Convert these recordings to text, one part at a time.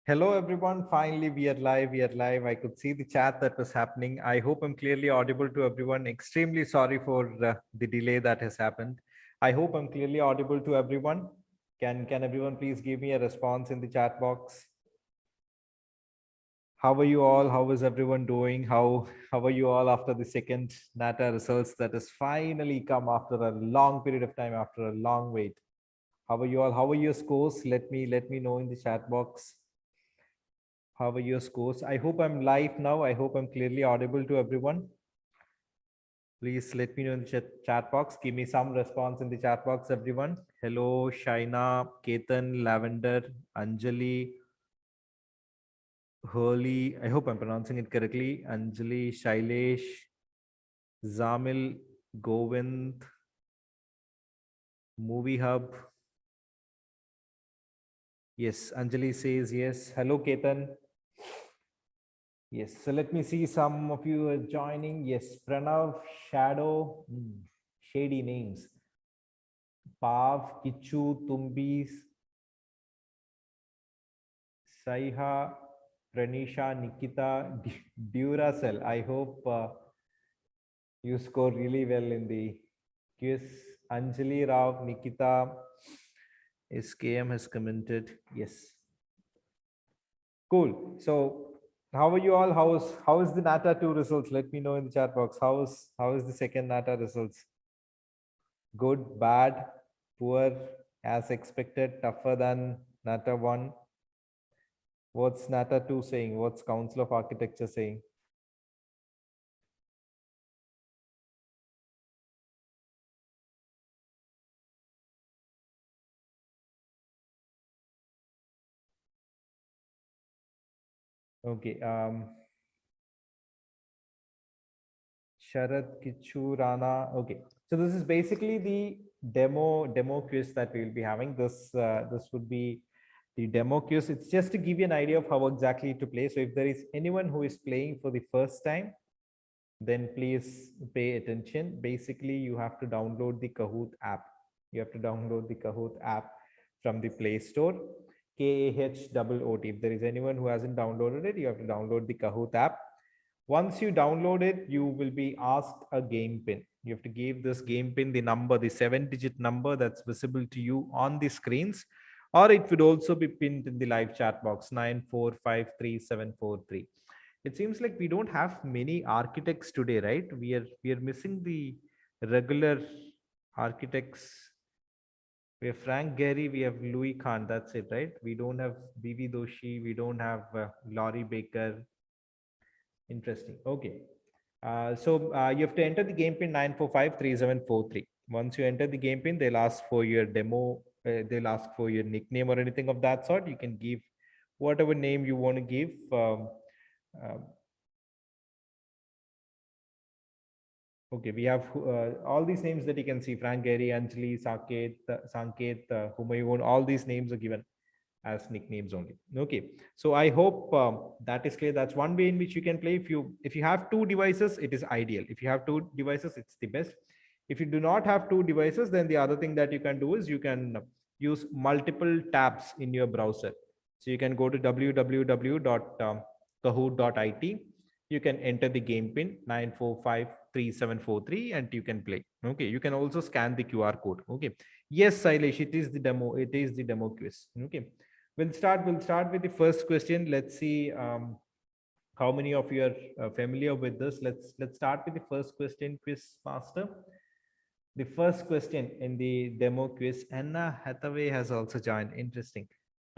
Hello everyone, finally we are live, I could see the chat that was happening. I hope I'm clearly audible to everyone. Extremely sorry for the delay that has happened. I hope I'm clearly audible to everyone. Can everyone please give me a response in the chat box? How are you all? How is everyone doing? How are you all after the second NATA results that has finally come after a long period of time, after a long wait? How are you all? How are your scores? Let me know in the chat box. How are your scores? I hope I'm live now. I hope I'm clearly audible to everyone. Please let me know in the chat box. Give me some response in the chat box, everyone. Hello, Shaina, Ketan, Lavender, Anjali, Hurley. I hope I'm pronouncing it correctly. Anjali, Shailesh, Zamil, Govind, Movie Hub. Yes, Anjali says yes. Hello, Ketan. Yes, so let me see some of you are joining. Yes, Pranav, Shadow, shady names. Pav, Kichu, Tumbis, Saiha, Pranisha, Nikita, Duracell. I hope you score really well in the quiz. Anjali Rao, Nikita, SKM has commented. Yes. Cool. So how are you all? How is the NATA 2 results? Let me know in the chat box. How is the second NATA results? Good, bad, poor, as expected, tougher than NATA 1. What's NATA 2 saying? What's Council of Architecture saying? Okay. Sharad Kichu Rana. Okay. So this is basically the demo quiz that we will be having. This would be the demo quiz. It's just to give you an idea of how exactly to play. So if there is anyone who is playing for the first time, then please pay attention. Basically, you have to download the Kahoot app. You have to download the Kahoot app from the Play Store. Kahoot. If there is anyone who hasn't downloaded it, you have to download the Kahoot app. Once you download it, you will be asked a game pin. You have to give this game pin the number, the 7-digit number that's visible to you on the screens, or it would also be pinned in the live chat box 9453743. It seems like we don't have many architects today, right? We are missing the regular architects. We have Frank Gehry, we have Louis Khan. That's it, right? We don't have BV Doshi, we don't have Laurie Baker. Interesting. Okay. So you have to enter the game pin 9453743. Once you enter the game pin, they'll ask for your demo. They'll ask for your nickname or anything of that sort. You can give whatever name you want to give. Um, okay, we have all these names that you can see: Frank Gehry, Anjali, Sanket, Humayun. All these names are given as nicknames only. Okay, so I hope that is clear. That's one way in which you can play. If you have two devices, it is ideal. If you have two devices, it's the best. If you do not have two devices, then the other thing that you can do is you can use multiple tabs in your browser. So you can go to www.kahoot.it. You can enter the game pin 9453743 and you can play. Okay, you can also scan the QR code. Okay, yes, Sailesh, it is the demo. It is the demo quiz. Okay, we'll start with the first question. Let's see how many of you are familiar with this. Let's start with the first question, quiz master. The first question in the demo quiz. Anna Hathaway has also joined. Interesting.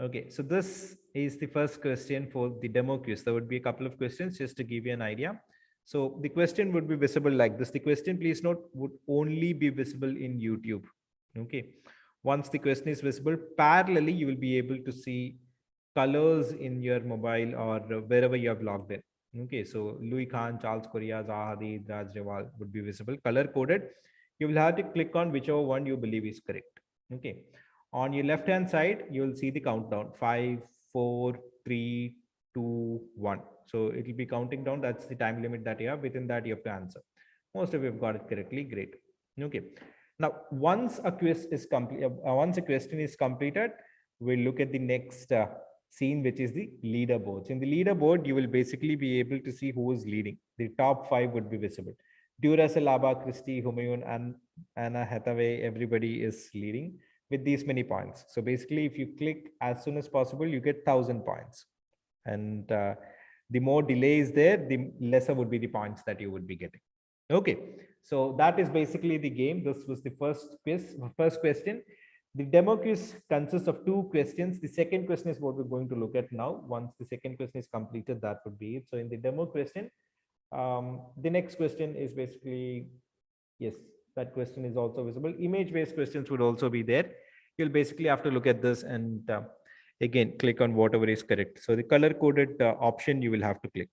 Okay, so this is the first question for the demo quiz. There would be a couple of questions just to give you an idea. So the question would be visible like this. The question, please note, would only be visible in YouTube. Okay. Once the question is visible, parallelly, you will be able to see colors in your mobile or wherever you have logged in. Okay, so Louis Khan, Charles Correa, Zaha Hadid, Raj Rewal would be visible, color coded. You will have to click on whichever one you believe is correct. Okay. On your left hand side, you will see the countdown 5, 4, 3, 2, 1. So it will be counting down. That's the time limit that you have. Within that, you have to answer. Most of you have got it correctly. Great. Okay. Now, once a quiz is complete, once a question is completed, we'll look at the next scene, which is the leaderboards. In the leaderboard, you will basically be able to see who is leading. The top 5 would be visible. Duracell, Alaba, Christie, Humayun, and Anna Hathaway, everybody is leading with these many points. So basically, if you click as soon as possible, you get 1,000 points. And the more delay is there, the lesser would be the points that you would be getting. Okay, so that is basically the game. This was the first quiz, first question. The demo quiz consists of 2 questions. The second question is what we're going to look at now. Once the second question is completed, that would be it. So in the demo question, the next question is basically, yes, that question is also visible. Image-based questions would also be there. You'll basically have to look at this and again, click on whatever is correct. So the color-coded option, you will have to click.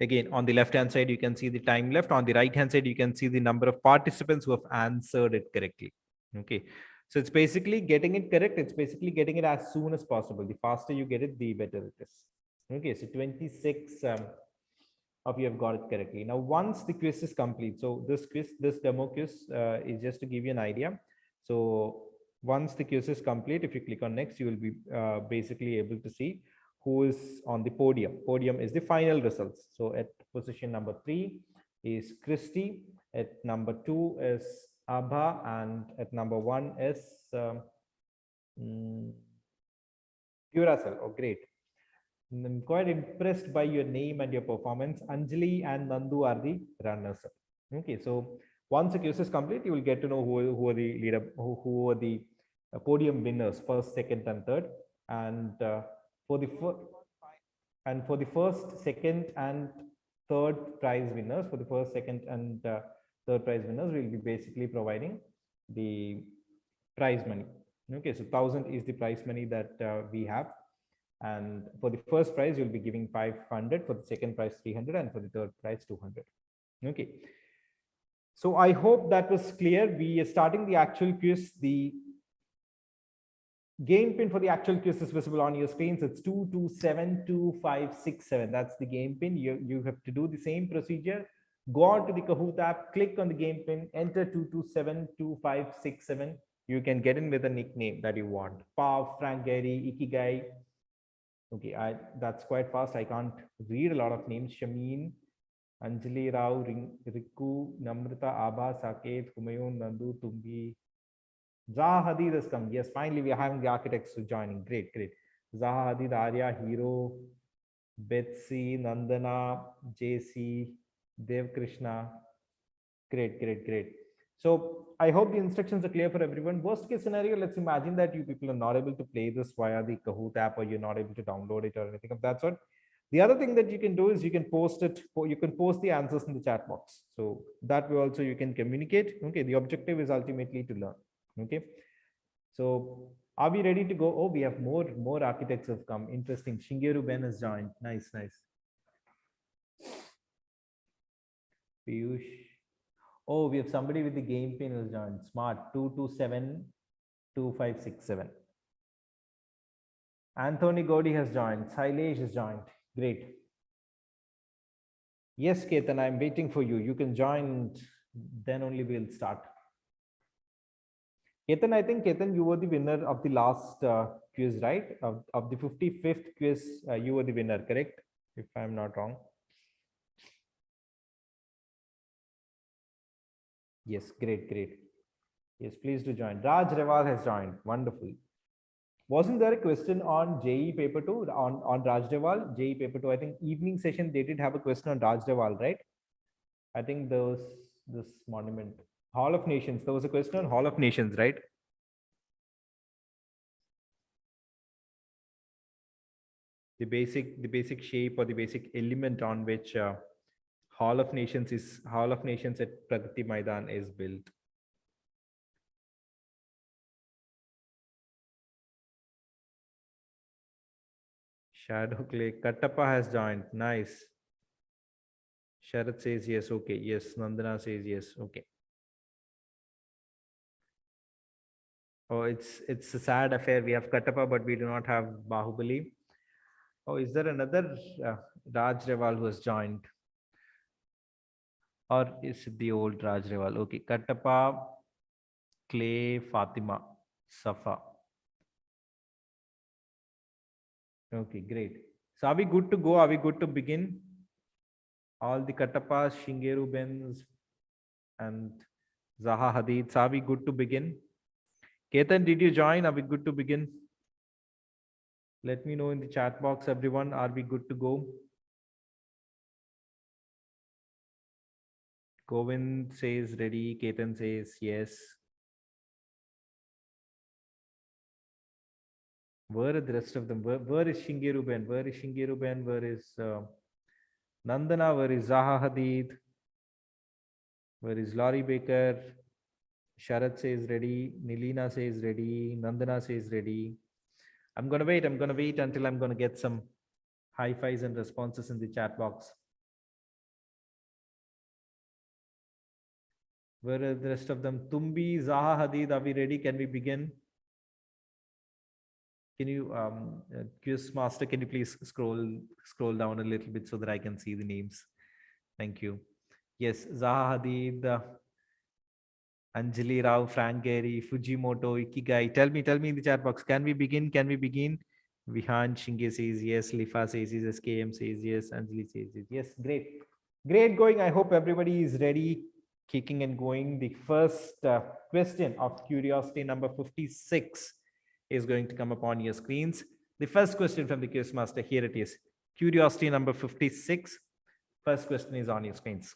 Again, on the left-hand side, you can see the time left. On the right-hand side, you can see the number of participants who have answered it correctly. Okay. So it's basically getting it correct. It's basically getting it as soon as possible. The faster you get it, the better it is. Okay. So 26 of you have got it correctly. Now, once the quiz is complete, so this quiz, this demo quiz is just to give you an idea. So once the quiz is complete, if you click on next, you will be basically able to see who is on the podium. Podium is the final results. So at position number 3 is Christy, at number 2 is Abha, and at number 1 is Duracell. Oh, great. I'm quite impressed by your name and your performance. Anjali and Nandu are the runners. Okay, so once the quiz is complete, you will get to know who are the leader, who are the podium winners, first, second, and third. And for the first, second, and third prize winners, for the first, second, and third prize winners, we'll be basically providing the prize money. Okay, so 1,000 is the prize money that we have. And for the first prize, you'll be giving 500, for the second prize 300, and for the third prize 200. Okay. So I hope that was clear. We are starting the actual quiz. The game pin for the actual quiz is visible on your screens. It's 2272567. That's the game pin. You have to do the same procedure. Go on to the Kahoot app, click on the game pin, enter 2272567. You can get in with a nickname that you want. Pav, Frank Gehry, Ikigai. Okay, that's quite fast. I can't read a lot of names. Shameen, Anjali Rao, Riku, Namrata, Abha, Saket, Humayun, Nandu, Tumbi. Zaha Hadid has come. Yes, finally we are having the architects joining. Great, great. Zaha Hadid, Arya, Hero, Betsy, Nandana, JC, Dev Krishna. Great, great, great. So I hope the instructions are clear for everyone. Worst case scenario, let's imagine that you people are not able to play this via the Kahoot app, or you're not able to download it or anything of that sort. The other thing that you can do is you can post it, you can post the answers in the chat box. So that way also you can communicate. Okay, the objective is ultimately to learn. Okay, so are we ready to go? Oh, we have more architects have come. Interesting. Shingeru Ben has joined. Nice, nice. Piyush. Oh, we have somebody with the game pin who's joined. Smart. 2272567. Anthony Godi has joined. Sailesh has joined. Great. Yes, Ketan, I'm waiting for you. You can join, then only we'll start. Ketan, I think, Ketan, you were the winner of the last quiz, right? Of the 55th quiz, you were the winner, correct? If I'm not wrong. Yes, great, great. Yes, please do join. Raj Reval has joined. Wonderful. Wasn't there a question on JE paper 2 on Raj Reval? JE paper 2, I think evening session, they did have a question on Raj Reval, right? I think there was this monument. Hall of Nations. There was a question on Hall of Nations, right? The basic shape or the basic element on which Hall of Nations at Pragati Maidan is built. Shadow Clay. Kattappa has joined. Nice. Sharat says yes. Okay. Yes. Nandana says yes. Okay. Oh, it's a sad affair. We have Kattappa, but we do not have Bahubali. Oh, is there another Raj Reval who has joined? Or is it the old Raj Reval? Okay. Kattappa, Clay, Fatima, Safa. Okay, great. So are we good to go? Are we good to begin? All the Katappas, Shingeru Bens, and Zaha Hadid. Are we good to begin? Ketan, did you join? Are we good to begin? Let me know in the chat box, everyone. Are we good to go? Govind says ready. Ketan says yes. Where are the rest of them? Where is Shingeru Ben? Where is Shingeru Ben? Where is Nandana? Where is Zaha Hadid? Where is Laurie Baker? Sharat says ready. Nilina says ready. Nandana says ready. I'm going to wait. I'm going to wait until I'm going to get some high fives and responses in the chat box. Where are the rest of them? Tumbi, Zaha Hadid, are we ready? Can we begin? Can you, Quiz Master, can you please scroll down a little bit so that I can see the names? Thank you. Yes, Zaha Hadid, Anjali Rao, Frank Gehry, Fujimoto, Ikigai. Tell me in the chat box. Can we begin? Can we begin? Vihan Shinge says yes. Lifa says yes. SKM says yes. Anjali says yes. Yes, great. Great going. I hope everybody is ready, kicking and going. The first question of curiosity number 56 is going to come up on your screens. The first question from the quiz master, here it is. Curiosity number 56. First question is on your screens.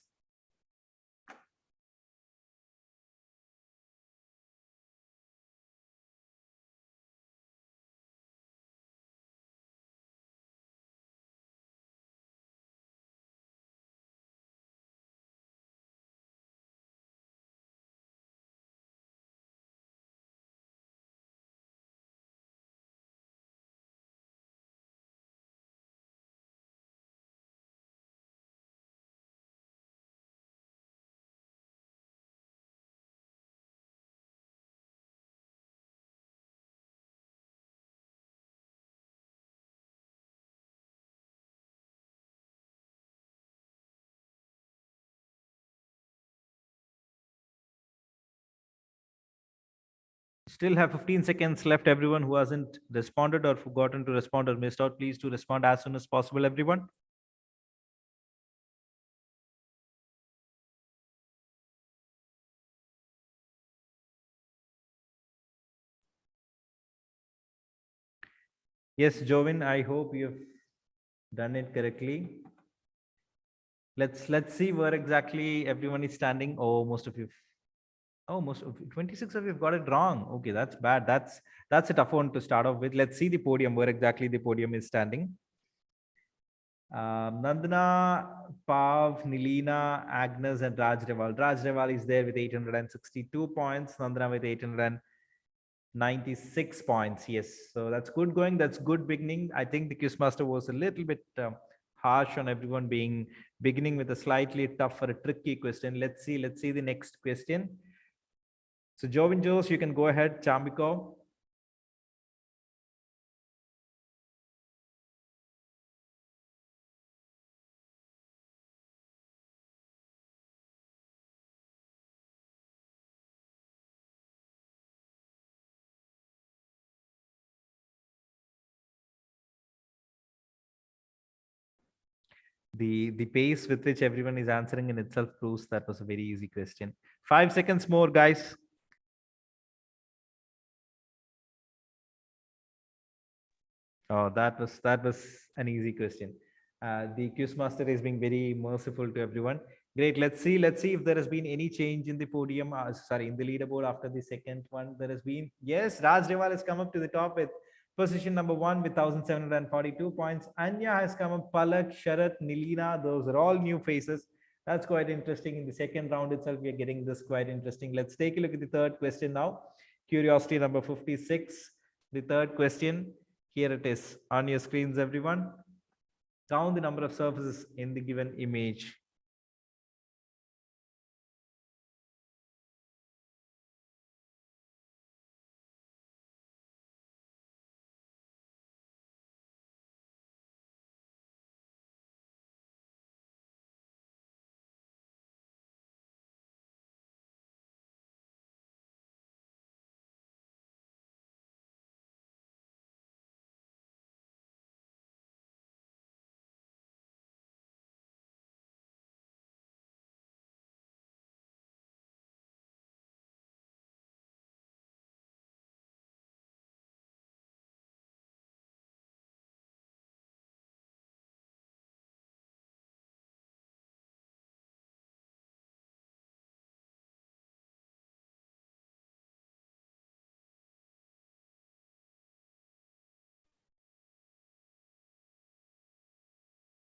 Still have 15 seconds left. Everyone who hasn't responded or forgotten to respond or missed out, please to respond as soon as possible, everyone. Yes, Jovin, I hope you've done it correctly. Let's see where exactly everyone is standing. Oh, most of you. Oh, most of 26 of you have got it wrong. Okay, that's bad. That's a tough one to start off with. Let's see the podium, where exactly the podium is standing. Nandana, Pav, Nilina, Agnes, and Raj Reval. Raj Reval is there with 862 points. Nandana with 896 points. Yes, so that's good going. That's good beginning. I think the Quizmaster was a little bit harsh on everyone being beginning with a slightly tough or a tricky question. Let's see the next question. So Jovin Jos, you can go ahead. Chambiko. The pace with which everyone is answering in itself proves that was a very easy question. 5 seconds more, guys. Oh, that was an easy question. The quiz master is being very merciful to everyone. Great. Let's see if there has been any change in the podium. Sorry, in the leaderboard after the second one. There has been, yes, Raj Reval has come up to the top with position number 1 with 1,742 points. Anya has come up. Palak, Sharat, Nilina. Those are all new faces. That's quite interesting. In the second round itself, we are getting this quite interesting. Let's take a look at the third question now. Curiosity number 56. The third question. Here it is on your screens, everyone. Count the number of surfaces in the given image.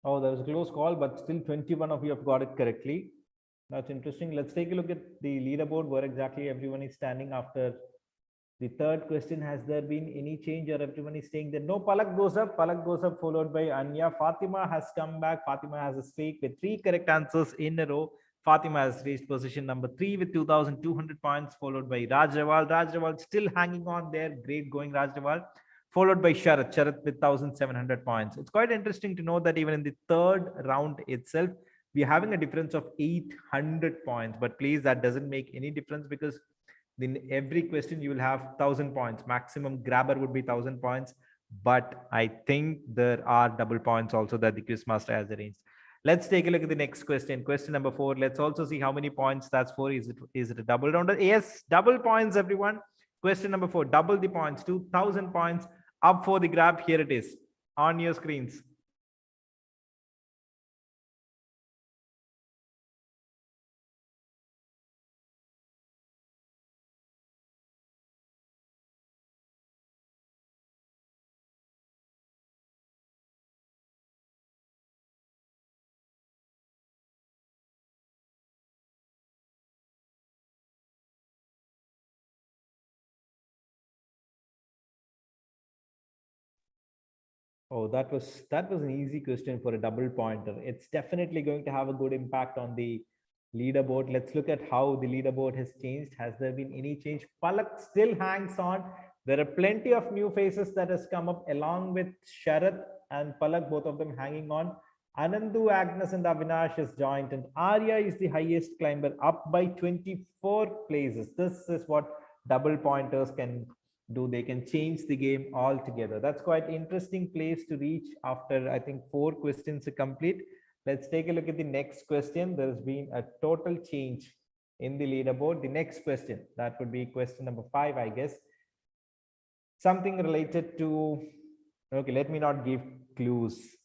Oh, there was a close call, but still 21 of you have got it correctly. That's interesting. Let's take a look at the leaderboard, where exactly everyone is standing after the third question. Has there been any change, or everyone is staying there? No, Palak goes up. Palak goes up, followed by Anya. Fatima has come back. Fatima has a streak with 3 correct answers in a row. Fatima has reached position number 3 with 2,200 points, followed by Rajrawal. Rajrawal still hanging on there. Great going, Rajrawal. Followed by Sharath. Sharath with 1,700 points. It's quite interesting to know that even in the third round itself, we're having a difference of 800 points. But please, that doesn't make any difference, because in every question you will have 1,000 points. Maximum grabber would be 1,000 points, but I think there are double points also that the quiz master has arranged. Let's take a look at the next question. Question number 4. Let's also see how many points that's for. Is it a double rounder? Yes, double points, everyone. Question number 4. Double the points. 2,000 points up for the grab. Here it is on your screens. Oh, that was an easy question for a double pointer. It's definitely going to have a good impact on the leaderboard. Let's look at how the leaderboard has changed. Has there been any change? Palak still hangs on. There are plenty of new faces that has come up along with Sharath and Palak, both of them hanging on. Anandu, Agnes, and Avinash is joined, and Arya is the highest climber, up by 24 places. This is what double pointers can do. They can change the game altogether. That's quite interesting place to reach after, I think, 4 questions to complete. Let's take a look at the next question. There's been a total change in the leaderboard. The next question, that would be question number 5, I guess. Something related to, okay, let me not give clues.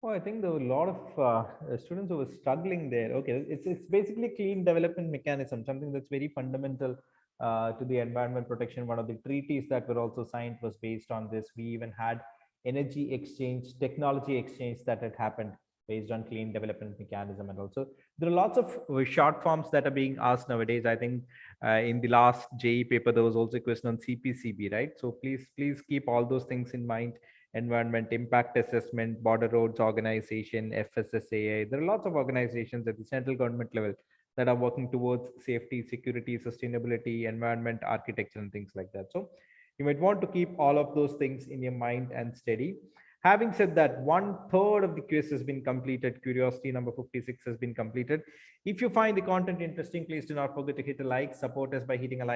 Oh, I think there were a lot of students who were struggling there. Okay, it's basically clean development mechanism, something that's very fundamental to the environment protection. One of the treaties that were also signed was based on this. We even had energy exchange, technology exchange that had happened based on clean development mechanism. And also there are lots of short forms that are being asked nowadays. I think in the last JE paper there was also a question on CPCB, right? So please keep all those things in mind. Environment impact assessment, border roads organization, FSSAI. There are lots of organizations at the central government level that are working towards safety, security, sustainability, environment, architecture, and things like that. So you might want to keep all of those things in your mind and steady. Having said that, 1/3 of the quiz has been completed. Curiosity number 56 has been completed. If you find the content interesting, please do not forget to hit a like, support us by hitting a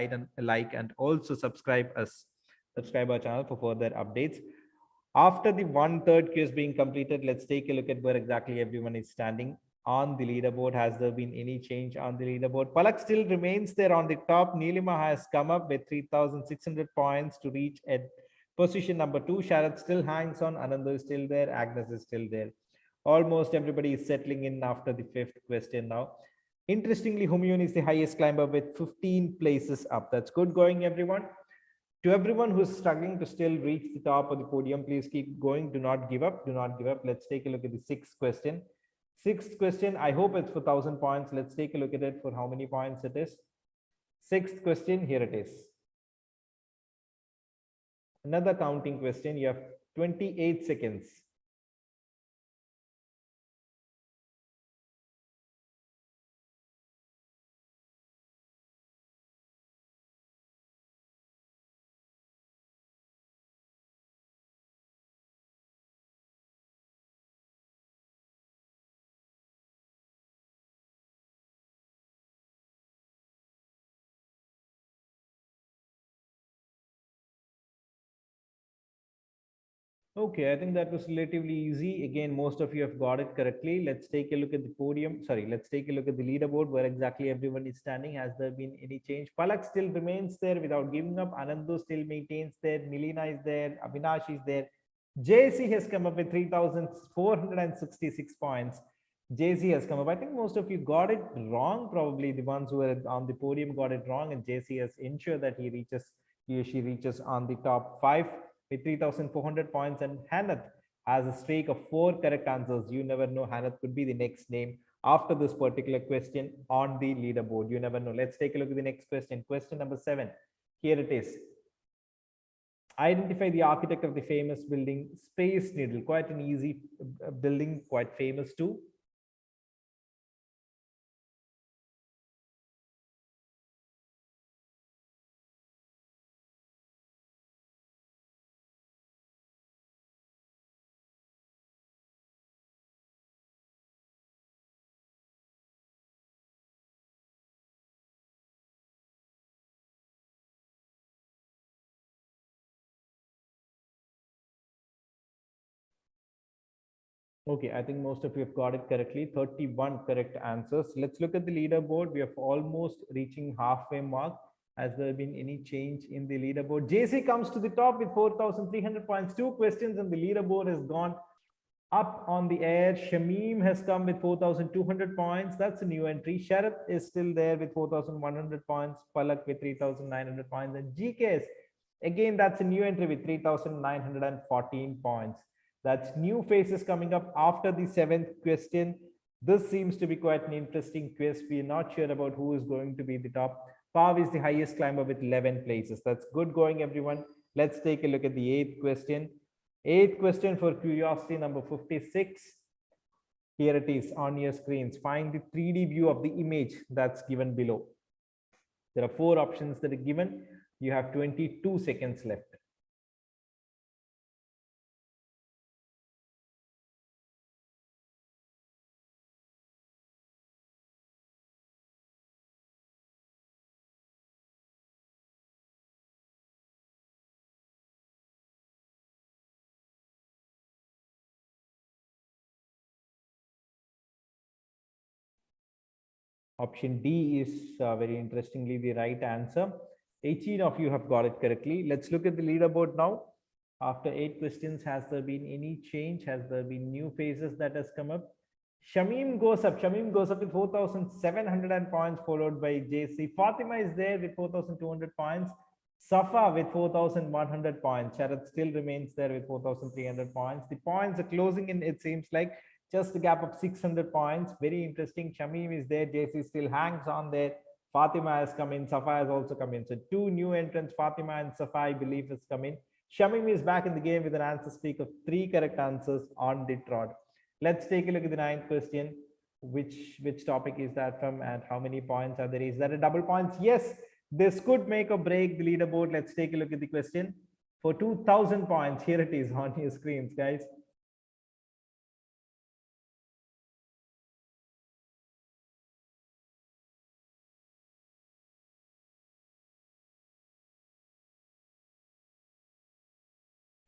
like, and also subscribe our channel for further updates. After the 1/3 quiz being completed, let's take a look at where exactly everyone is standing on the leaderboard. Has there been any change on the leaderboard? Palak still remains there on the top. Neelima has come up with 3,600 points to reach at position number 2. Sharath still hangs on. Ananda is still there. Agnes is still there. Almost everybody is settling in after the 5th question now. Interestingly, Humayun is the highest climber with 15 places up. That's good going, everyone. To everyone who's struggling to still reach the top of the podium, please keep going. Do not give up. Do not give up. Let's take a look at the 6th question. 6th question, I hope it's for 1,000 points. Let's take a look at it for how many points it is. 6th question, here it is. Another counting question. You have 28 seconds. Okay, I think that was relatively easy. Again, most of you have got it correctly. Let's take a look at the podium. Sorry, let's take a look at the leaderboard where exactly everyone is standing. Has there been any change? Palak still remains there without giving up. Anandu still maintains there. Milena is there. Avinash is there. JC has come up with 3,466 points. JC has come up. I think most of you got it wrong. Probably the ones who were on the podium got it wrong, and JC has ensured that he or she reaches on the top five with 3,400 points. And Hanath has a streak of 4 correct answers. You never know, Hanath could be the next name after this particular question on the leaderboard. You never know. Let's take a look at the next question. Question number 7. Here it is. Identify the architect of the famous building Space Needle. Quite an easy building, quite famous too. Okay, I think most of you have got it correctly. 31 correct answers. Let's look at the leaderboard. We have almost reaching halfway mark. Has there been any change in the leaderboard? JC comes to the top with 4,300 points. 2 questions and the leaderboard has gone up on the air. Shamim has come with 4,200 points. That's a new entry. Sharath is still there with 4,100 points. Palak with 3,900 points. And GKS, again, that's a new entry with 3,914 points. That's new faces coming up after the 7th question. This seems to be quite an interesting quiz. We are not sure about who is going to be the top. Pav is the highest climber with 11 places. That's good going, everyone. Let's take a look at the 8th question. 8th question for curiosity number 56. Here it is on your screens. Find the 3D view of the image that's given below. There are 4 options that are given. You have 22 seconds left. Option D is very interestingly the right answer. 18 of you have got it correctly. Let's look at the leaderboard now. After 8 questions, has there been any change? Has there been new faces that has come up? Shamim goes up. Shamim goes up with 4,700 points, followed by JC. Fatima is there with 4,200 points. Safa with 4,100 points. Sharath still remains there with 4,300 points. The points are closing in, it seems like just a gap of 600 points. Very interesting. Shamim is there. JC still hangs on there. Fatima has come in. Safa has also come in. So 2 new entrants, Fatima and Safa, I believe, has come in. Shamim is back in the game with an answer streak of 3 correct answers on the trot. Let's take a look at the 9th question. Which topic is that from and how many points are there? Is that a double points? Yes, this could make or break the leaderboard. Let's take a look at the question. For 2,000 points, here it is on your screens, guys.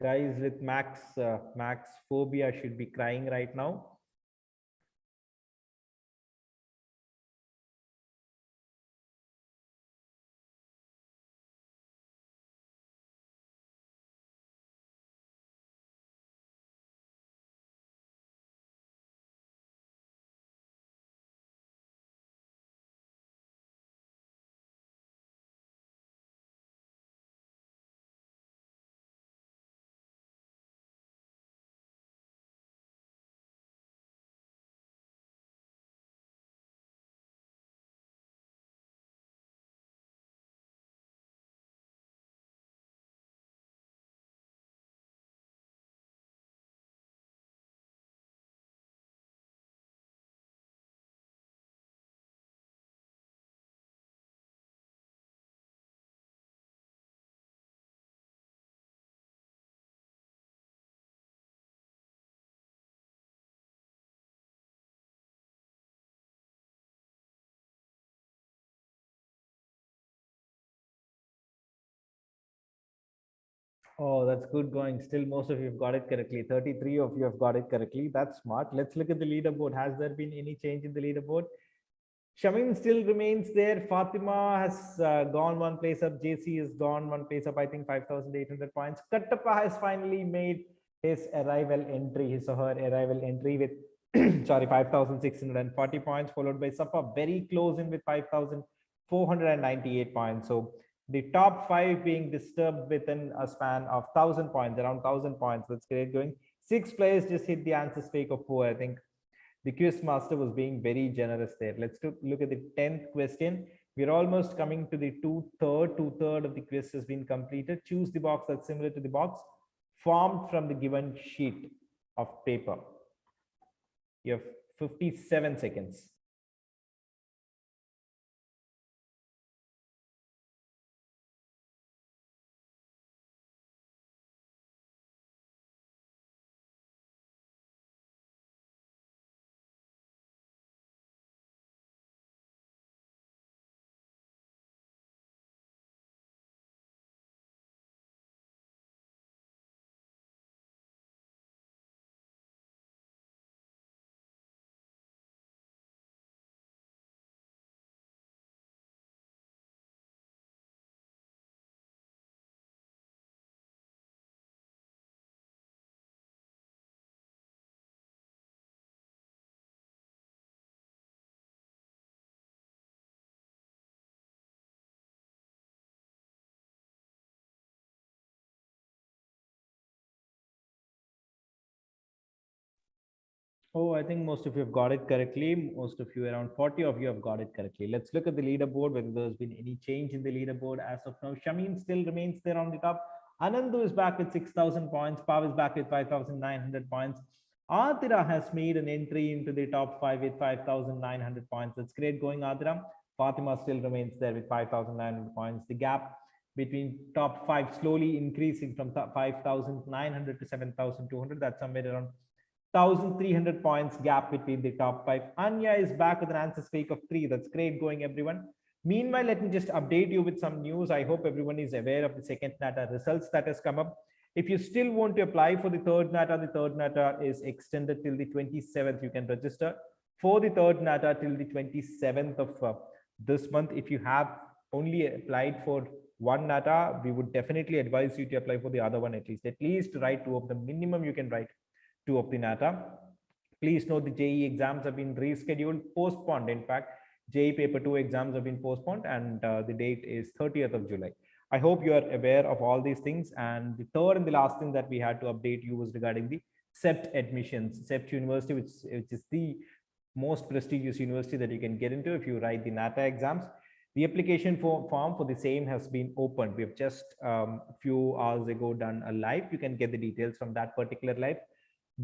Guys with max phobia should be crying right now. Oh, that's good going. Still, most of you have got it correctly. 33 of you have got it correctly. That's smart. Let's look at the leaderboard. Has there been any change in the leaderboard? Shamim still remains there. Fatima has gone one place up. JC has gone one place up. I think 5,800 points. Kattappa has finally made his arrival entry, his or her arrival entry with, sorry, 5,640 points, followed by Safa very close in with 5,498 points. So the top five being disturbed within a span of 1,000 points, around 1,000 points. That's great going. 6 players just hit the answer streak of 4. I think the quiz master was being very generous there. Let's look at the 10th question. We're almost coming to the two-third of the quiz has been completed. Choose the box that's similar to the box formed from the given sheet of paper. You have 57 seconds. Oh, I think most of you have got it correctly. Most of you, around 40 of you, have got it correctly. Let's look at the leaderboard, whether there's been any change in the leaderboard as of now. Shamim still remains there on the top. Anandu is back with 6,000 points. Pav is back with 5,900 points. Adira has made an entry into the top 5 with 5,900 points. That's great going, Adira. Fatima still remains there with 5,900 points. The gap between top 5 slowly increasing from 5,900 to 7,200. That's somewhere around 1,300 points gap between the top 5. Anya is back with an answer streak of 3. That's great going, everyone. Meanwhile, let me just update you with some news. I hope everyone is aware of the second NATA results that has come up. If you still want to apply for the third NATA is extended till the 27th. You can register for the third NATA till the 27th of this month. If you have only applied for one NATA, we would definitely advise you to apply for the other one at least. At least write 2 of the minimum you can write 2 of the NATA. Please note the JEE exams have been rescheduled, postponed. In fact, JEE paper 2 exams have been postponed, and the date is 30th of July. I hope you are aware of all these things. And the third and the last thing that we had to update you was regarding the CEPT admissions. CEPT University, which is the most prestigious university that you can get into if you write the NATA exams. The application form for the same has been opened. We have just a few hours ago done a live. You can get the details from that particular live.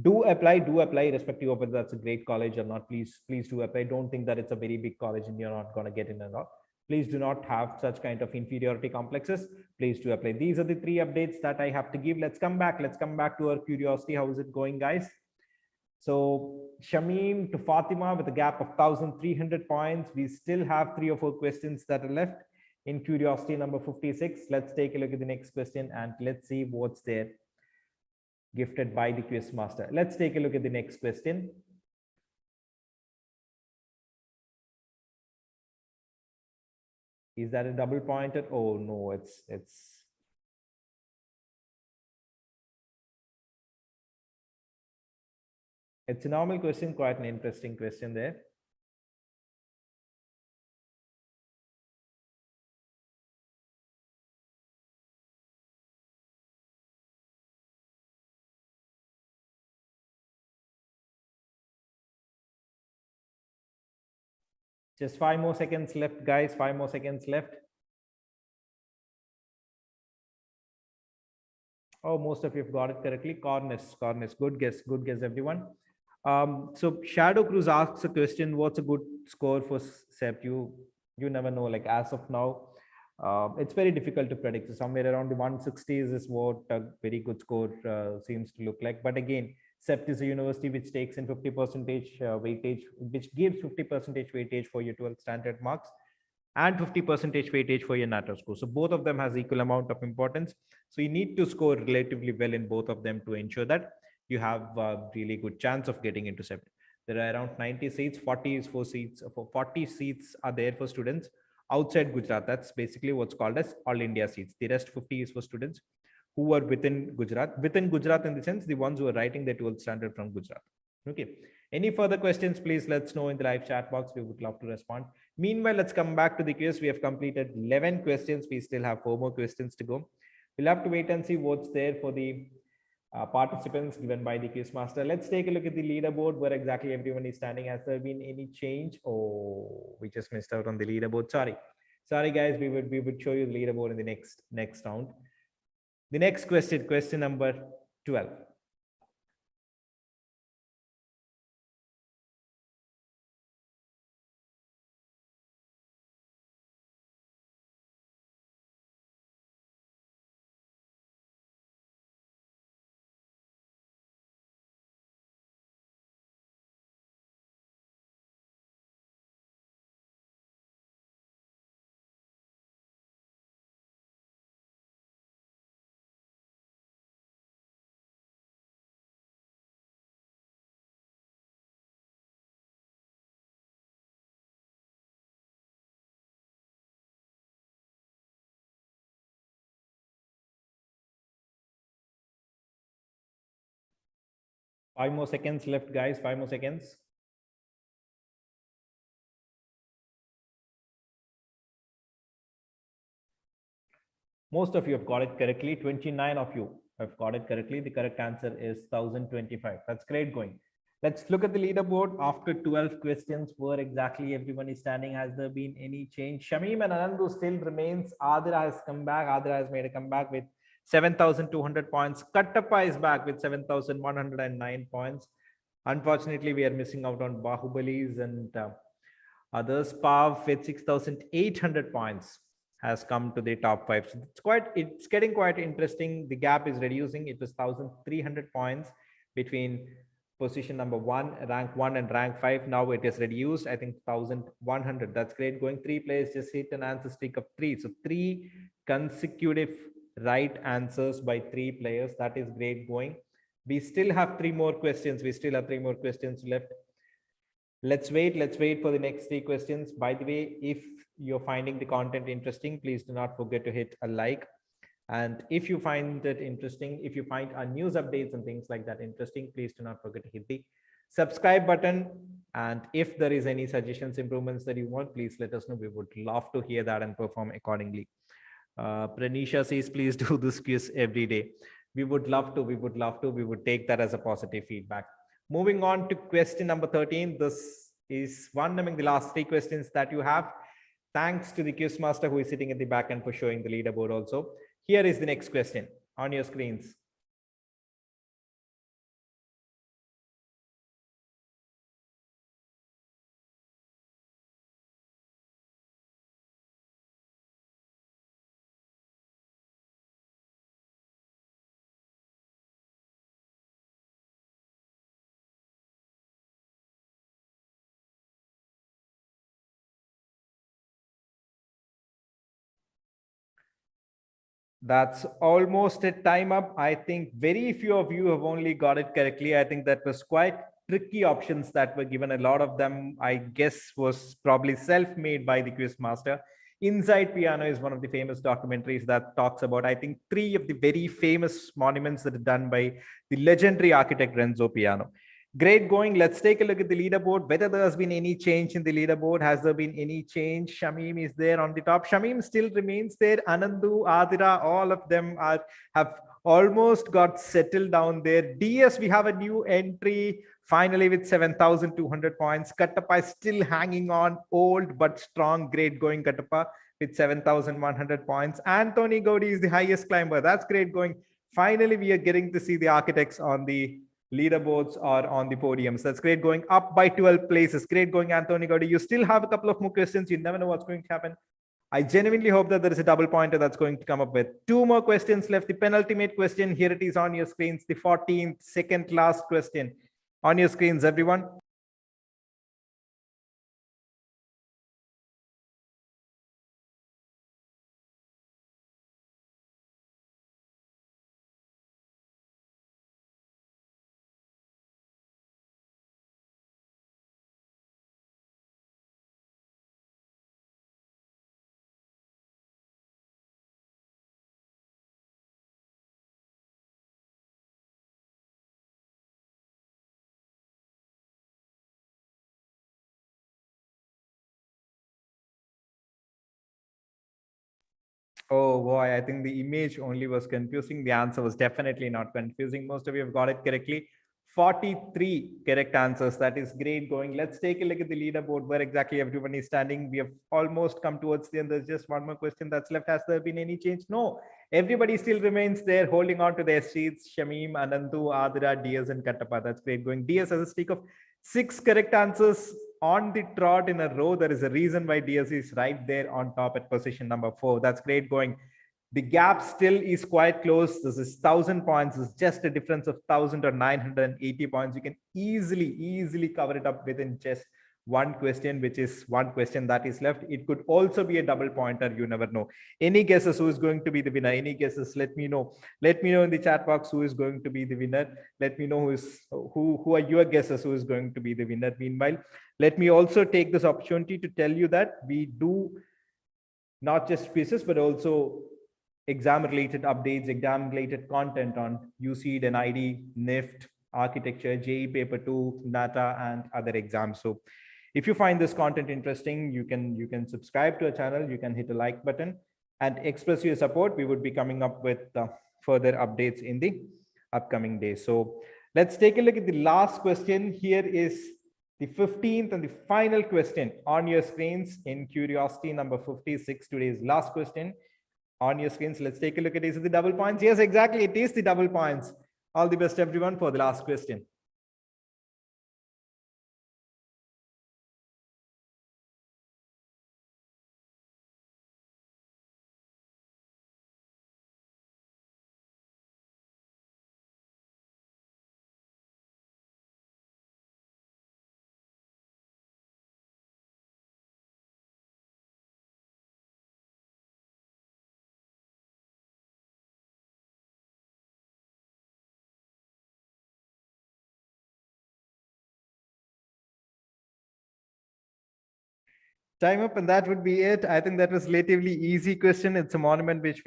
Do apply irrespective of whether that's a great college or not. Please do apply. Don't think that it's a very big college and you're not going to get in and all. Please do not have such kind of inferiority complexes. Please do apply. These are the 3 updates that I have to give. Let's come back to our curiosity. How is it going, guys? So Shamim to Fatima with a gap of 1,300 points. We still have 3 or 4 questions that are left in curiosity number 56. Let's take a look at the next question and let's see what's there gifted by the quiz master. Let's take a look at the next question. Is that a double pointed? Oh no, it's a normal question, quite an interesting question there. Just 5 more seconds left, guys. 5 more seconds left. Oh, most of you have got it correctly. Cornice. Good guess, everyone. So Shadow Cruz asks a question: what's a good score for CEPT? You never know. Like as of now, it's very difficult to predict. So somewhere around the 160s is what a very good score seems to look like. But again, CEPT is a university which takes in 50% weightage, which gives 50% weightage for your 12th standard marks. and 50% weightage for your NATA score. So both of them has equal amount of importance. So you need to score relatively well in both of them to ensure that you have a really good chance of getting into 7. There are around 90 seats, 40 is for seats, for 40 seats are there for students outside Gujarat. That's basically what's called as all India seats. The rest 50 is for students who are within Gujarat in the sense the ones who are writing their 12th standard from Gujarat. Okay. Any further questions, please let us know in the live chat box. We would love to respond. Meanwhile, let's come back to the quiz. We have completed 11 questions. We still have 4 more questions to go. We'll have to wait and see what's there for the participants given by the quiz master. Let's take a look at the leaderboard where exactly everyone is standing. Has there been any change? Oh, we just missed out on the leaderboard. Sorry guys, we would show you the leaderboard in the next round. The next question number 12. Five more seconds left, guys. 5 more seconds. Most of you have got it correctly. 29 of you have got it correctly. The correct answer is 1025. That's great going. Let's look at the leaderboard after 12 questions. Where exactly everyone is standing? Has there been any change? Shamim and Anandu still remains. Adira has come back. Adira has made a comeback with 7,200 points. Kattappa is back with 7,109 points. Unfortunately, we are missing out on Bahubalis and others. Pav with 6,800 points has come to the top 5. So it's getting quite interesting. The gap is reducing. It was 1,300 points between position number 1, rank 1 and rank 5. Now it is reduced, I think 1,100. That's great going. 3 players just hit an answer streak of 3. So 3 consecutive right answers by 3 players. That is great going. We still have 3 more questions. Left. Let's wait for the next 3 questions. By the way, if you're finding the content interesting, please do not forget to hit a like. And if you find it interesting, if you find our news updates and things like that interesting, please do not forget to hit the subscribe button. And if there is any suggestions, improvements that you want, please let us know. We would love to hear that and perform accordingly. Pranisha says, please do this quiz every day. We would love to. We would take that as a positive feedback. Moving on to question number 13. This is one among the last 3 questions that you have. Thanks to the quiz master who is sitting at the back end for showing the leaderboard also. Here is the next question on your screens. That's almost a time up. I think very few of you have only got it correctly. I think that was quite tricky options that were given. A lot of them, I guess, was probably self-made by the quiz master. Inside Piano is one of the famous documentaries that talks about, I think, 3 of the very famous monuments that are done by the legendary architect Renzo Piano. Great going. Let's take a look at the leaderboard. Whether there has been any change in the leaderboard. Has there been any change? Shamim is there on the top. Shamim still remains there. Anandu, Adira, all of them have almost got settled down there. DS, we have a new entry finally with 7,200 points. Kattappa is still hanging on, old but strong. Great going, Kattappa, with 7,100 points. Anthony Gaudi is the highest climber. That's great going. Finally, we are getting to see the architects on the leaderboards or on the podiums. That's great going, up by 12 places. Great going, Anthony Gaudi. You still have a couple of more questions. You never know what's going to happen. I genuinely hope that there is a double pointer that's going to come up with 2 more questions left. The penultimate question, here it is on your screens, the 14th, second last question on your screens, everyone. Oh boy, I think the image only was confusing. The answer was definitely not confusing. Most of you have got it correctly. 43 correct answers. That is great going. Let's take a look at the leaderboard where exactly everyone is standing. We have almost come towards the end. There's just one more question that's left. Has there been any change? No. Everybody still remains there holding on to their seats. Shamim, Anandu, Adira, DS, and Kattappa. That's great going. DS has a streak of 6 correct answers on the trot in a row. There is a reason why DS is right there on top at position number 4. That's great going. The gap still is quite close. This is 1,000 points. It's just a difference of 1,000 or 980 points. You can easily cover it up within just one question, which is one question that is left. It could also be a double pointer. You never know. Any guesses who is going to be the winner? Any guesses? Let me know. Let me know in the chat box who is going to be the winner. Let me know who are your guesses who is going to be the winner. Meanwhile, let me also take this opportunity to tell you that we do not just quizzes, but also exam related updates, exam related content on UC, NID, NIFT, architecture, JE paper 2, NATA, and other exams. So if you find this content interesting, you can subscribe to our channel, you can hit a like button and express your support. We would be coming up with further updates in the upcoming days. So let's take a look at the last question. Here is the 15th and the final question on your screens in Qriosity number 56, today's last question on your screens. Let's take a look at it. Is it the double points? Yes, exactly. It is the double points. All the best, everyone, for the last question. Time up, and that would be it. I think that was relatively easy question. It's a monument which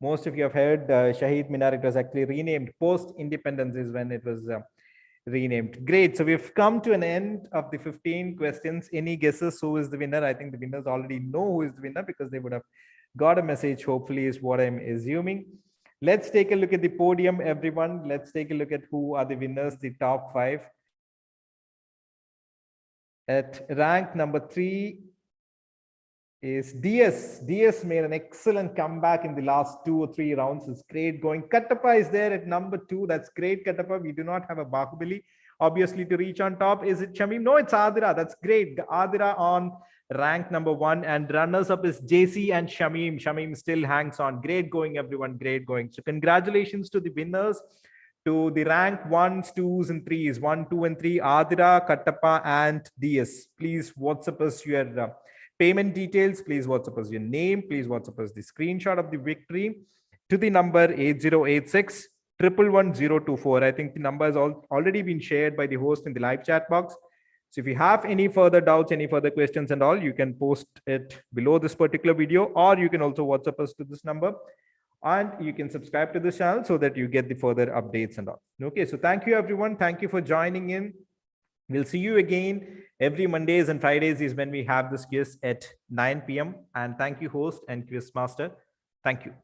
most of you have heard. Shahid Minar, it was actually renamed post-independence is when it was renamed. Great. So we've come to an end of the 15 questions. Any guesses who is the winner? I think the winners already know who is the winner because they would have got a message, hopefully, is what I'm assuming. Let's take a look at the podium, everyone. Let's take a look at who are the winners, the top 5. At rank number 3 is DS. DS made an excellent comeback in the last 2 or 3 rounds. It's great going. Kattappa is there at number 2. That's great, Kattappa. We do not have a Bahubali, obviously, to reach on top. Is it Shamim? No, it's Adira. That's great. Adira on rank number 1. And runners up is JC and Shamim. Shamim still hangs on. Great going, everyone. Great going. So congratulations to the winners. To the rank 1s, 2s, and 3s. 1, 2, and 3. Adira, Kattappa, and DS. Please WhatsApp us your payment details. Please WhatsApp us your name. Please WhatsApp us the screenshot of the victory to the number 8086 111024. I think the number has already been shared by the host in the live chat box. So if you have any further doubts, any further questions and all, you can post it below this particular video, or you can also WhatsApp us to this number. And you can subscribe to this channel so that you get the further updates and all. Okay, so thank you, everyone. Thank you for joining in. We'll see you again every Mondays and Fridays is when we have this quiz at 9 p.m. And thank you, host and quiz master. Thank you.